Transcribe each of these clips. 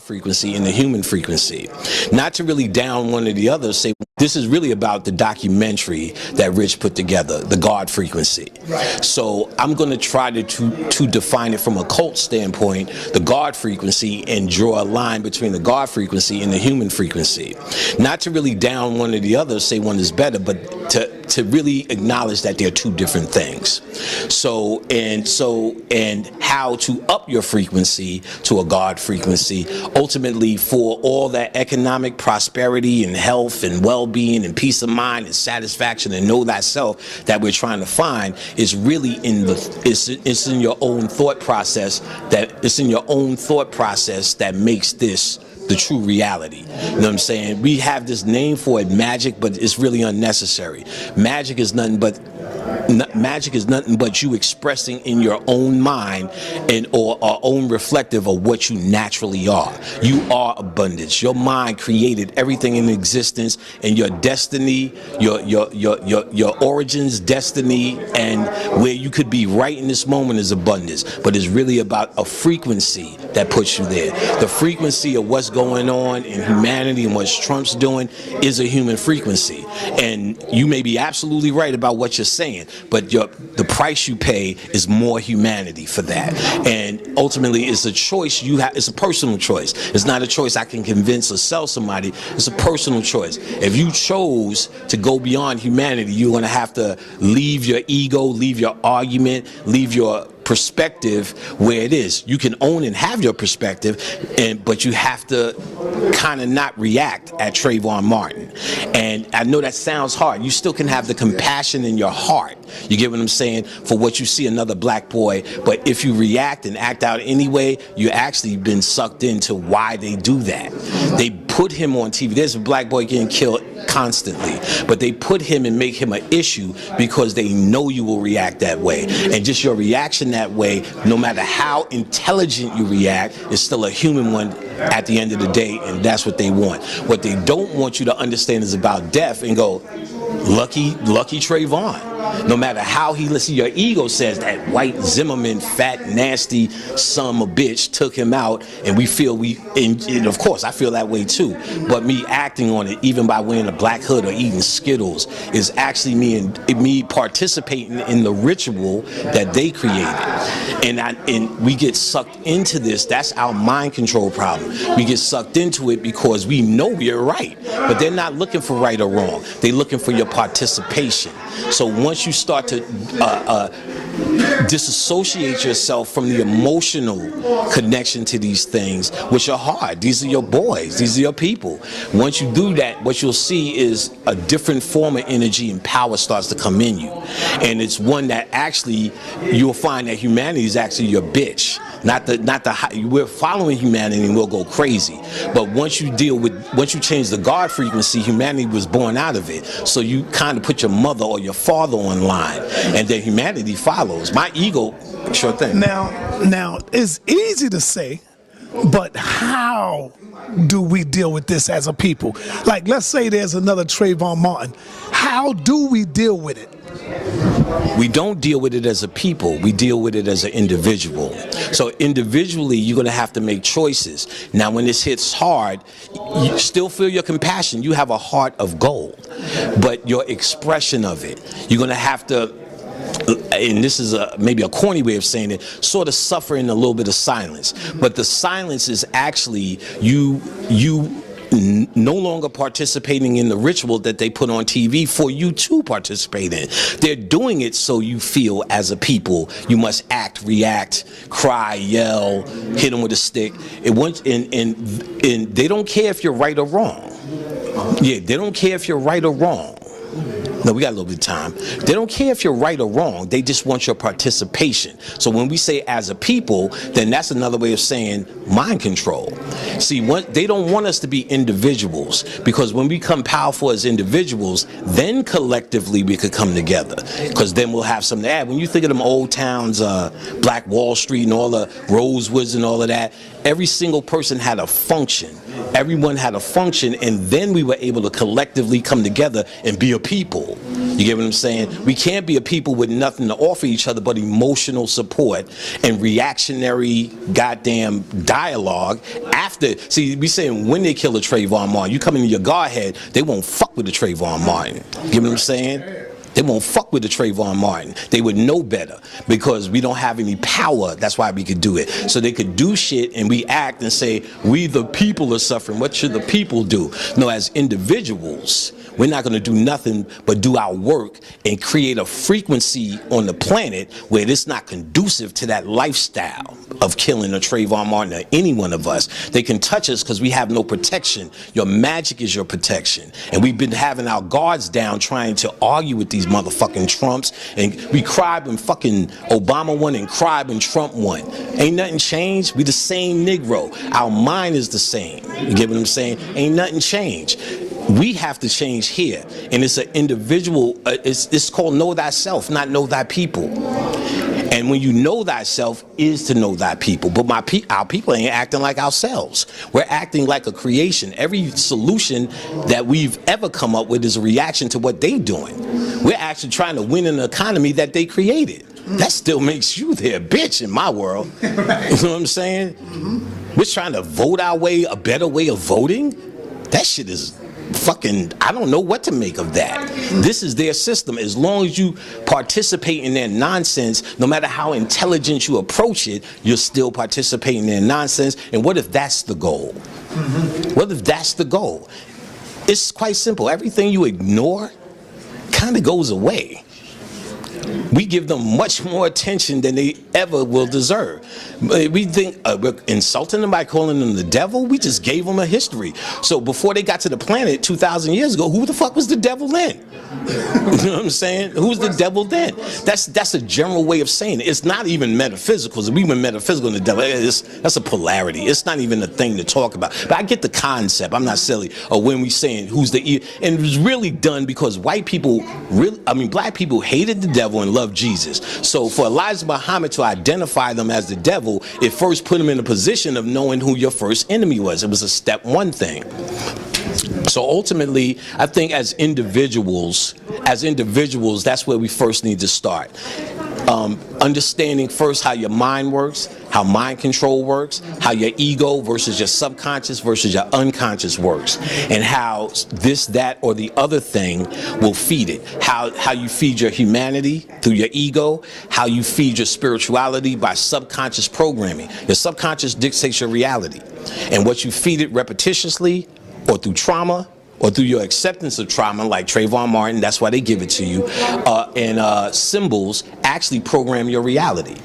frequency and the human frequency. Not to really down one or the other, say this is really about the documentary that Rich put together, the God frequency. Right. So I'm going to try to define it from a cult standpoint, the God frequency, and draw a line between the God frequency and the human frequency. Not to really down one or the other, say one is better, but to really acknowledge that they're two different things. So and how to up your frequency to a God frequency, ultimately for all that economic prosperity and health and well-being and peace of mind and satisfaction and know thyself that we're trying to find is really in it's in your own thought process, that makes this the true reality. You know what I'm saying? We have this name for it, magic, but it's really unnecessary. Magic is nothing but you expressing in your own mind or our own reflective of what you naturally are. You are abundance. Your mind created everything in existence, and your destiny, your origins, destiny, and where you could be right in this moment is abundance. But it's really about a frequency that puts you there. The frequency of what's going on in humanity and what Trump's doing is a human frequency. And you may be absolutely right about what you're saying, but the price you pay is more humanity for that. And ultimately, it's a choice you have. It's a personal choice. It's not a choice I can convince or sell somebody. It's a personal choice. If you chose to go beyond humanity, you're going to have to leave your ego, leave your argument, leave your perspective where it is. You can own and have your perspective, but you have to kind of not react at Trayvon Martin. And I know that sounds hard. You still can have the compassion in your heart, you get what I'm saying, for what you see another black boy. But if you react and act out anyway, you actually been sucked into why they do that. They put him on TV. There's a black boy getting killed constantly, but they put him and make him an issue because they know you will react that way. And just your reaction that way, no matter how intelligent you react, is still a human one at the end of the day, and that's what they want. What they don't want you to understand is about death and go, lucky Trayvon. No matter how he listens, your ego says that white Zimmerman, fat, nasty son of a bitch took him out, and we feel and of course I feel that way too. But me acting on it, even by wearing a black hood or eating Skittles, is actually me participating in the ritual that they created. And we get sucked into this. That's our mind control problem. We get sucked into it because we know we're right, but they're not looking for right or wrong. They're looking for your participation. So once you start to disassociate yourself from the emotional connection to these things, which are hard. These are your boys. These are your people. Once you do that, what you'll see is a different form of energy and power starts to come in you. And it's one that actually you'll find that humanity is actually your bitch. We're following humanity and we'll go crazy. But once you change the God frequency, humanity was born out of it. So you kind of put your mother or your father on line, and then humanity follows. My ego, sure thing. Now it's easy to say, but how do we deal with this as a people? Like, let's say there's another Trayvon Martin. How do we deal with it? We don't deal with it as a people. We deal with it as an individual. So individually, you're going to have to make choices. Now, when this hits hard, you still feel your compassion. You have a heart of gold. But your expression of it, you're going to have to, and this is maybe a corny way of saying it, sort of suffer in a little bit of silence. But the silence is actually you no longer participating in the ritual that they put on TV for you to participate in. They're doing it so you feel as a people you must act, react, cry, yell, hit them with a stick. And they don't care if you're right or wrong. Yeah, they don't care if you're right or wrong. No, we got a little bit of time. They don't care if you're right or wrong. They just want your participation. So when we say as a people, then that's another way of saying mind control. See, they don't want us to be individuals, because when we become powerful as individuals, then collectively we could come together, because then we'll have something to add. When you think of them old towns, Black Wall Street and all the Rosewoods and all of that, every single person had a function. Everyone had a function, and then we were able to collectively come together and be a people. You get what I'm saying? We can't be a people with nothing to offer each other but emotional support and reactionary goddamn dialogue after, see, we saying when they kill a Trayvon Martin, you come into your Godhead, they won't fuck with the Trayvon Martin. You get what I'm saying? They won't fuck with the Trayvon Martin. They would know better because we don't have any power. That's why we could do it. So they could do shit and we act and say, we the people are suffering. What should the people do? No, as individuals, we're not going to do nothing but do our work and create a frequency on the planet where it's not conducive to that lifestyle of killing a Trayvon Martin or any one of us. They can touch us because we have no protection. Your magic is your protection. And we've been having our guards down trying to argue with these motherfucking Trumps. And we cried when fucking Obama won and cried when Trump won. Ain't nothing changed. We the same Negro. Our mind is the same. You get what I'm saying? Ain't nothing changed. We have to change here, and it's an individual. It's called know thyself, not know thy people. And when you know thyself is to know thy people. But our people ain't acting like ourselves. We're acting like a creation. Every solution that we've ever come up with is a reaction to what they're doing. We're actually trying to win an economy that they created. That still makes you their bitch in my world. You know what I'm saying? We're trying to vote our way, a better way of voting. That shit is fucking, I don't know what to make of that. This is their system. As long as you participate in their nonsense, no matter how intelligent you approach it, you're still participating in their nonsense. And what if that's the goal? What if that's the goal? It's quite simple. Everything you ignore kind of goes away. We give them much more attention than they ever will deserve. We think we're insulting them by calling them the devil. We just gave them a history. So before they got to the planet 2,000 years ago, who the fuck was the devil then? You know what I'm saying? Who's the devil then? That's a general way of saying it. It's not even metaphysical. We went metaphysical in the devil. That's a polarity. It's not even a thing to talk about. But I get the concept. I'm not silly. Or when we saying who's the evil, and it was really done because white people black people hated the devil and loved Jesus. So for Elijah Muhammad to identify them as the devil, it first put them in a position of knowing who your first enemy was. It was a step one thing. So ultimately, I think as individuals, that's where we first need to start. Understanding first how your mind works, how mind control works, how your ego versus your subconscious versus your unconscious works, and how this, that, or the other thing will feed it. How you feed your humanity through your ego, how you feed your spirituality by subconscious programming. Your subconscious dictates your reality. And what you feed it repetitiously or through trauma, or through your acceptance of trauma, like Trayvon Martin, that's why they give it to you, and symbols actually program your reality.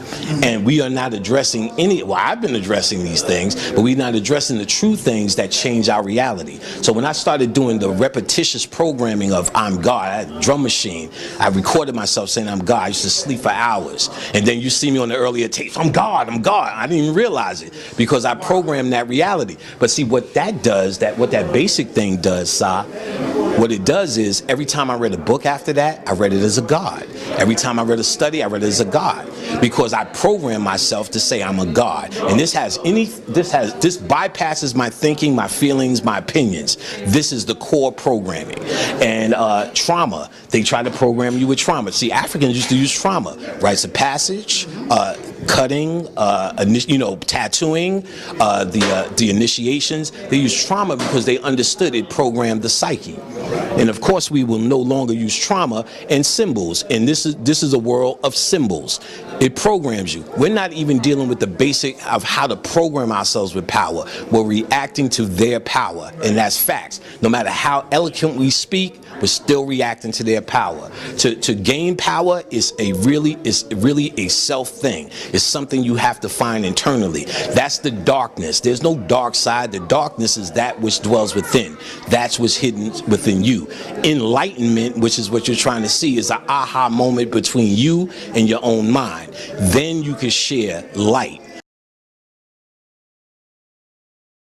And we are not addressing I've been addressing these things, but we're not addressing the true things that change our reality. So when I started doing the repetitious programming of I'm God, I had a drum machine, I recorded myself saying I'm God. I used to sleep for hours. And then you see me on the earlier tapes, I'm God. I didn't even realize it because I programmed that reality. But see what that does, what that basic thing does, what it does is every time I read a book after that, I read it as a God. Every time I read a study, I read it as a God, because I programmed myself to say I'm a God. And this bypasses my thinking, my feelings, my opinions. This is the core programming. And trauma, they try to program you with trauma. See, Africans used to use trauma, rites of passage, cutting, tattooing, the initiations. They use trauma because they understood it programmed the psyche. And of course, we will no longer use trauma and symbols. And this is a world of symbols. It programs you. We're not even dealing with the basic of how to program ourselves with power. We're reacting to their power, and that's facts. No matter how eloquent we speak, we're still reacting to their power. To gain power is really a self thing. It's something you have to find internally. That's the darkness. There's no dark side. The darkness is that which dwells within. That's what's hidden within you. Enlightenment, which is what you're trying to see, is an aha moment between you and your own mind. Then you can share light.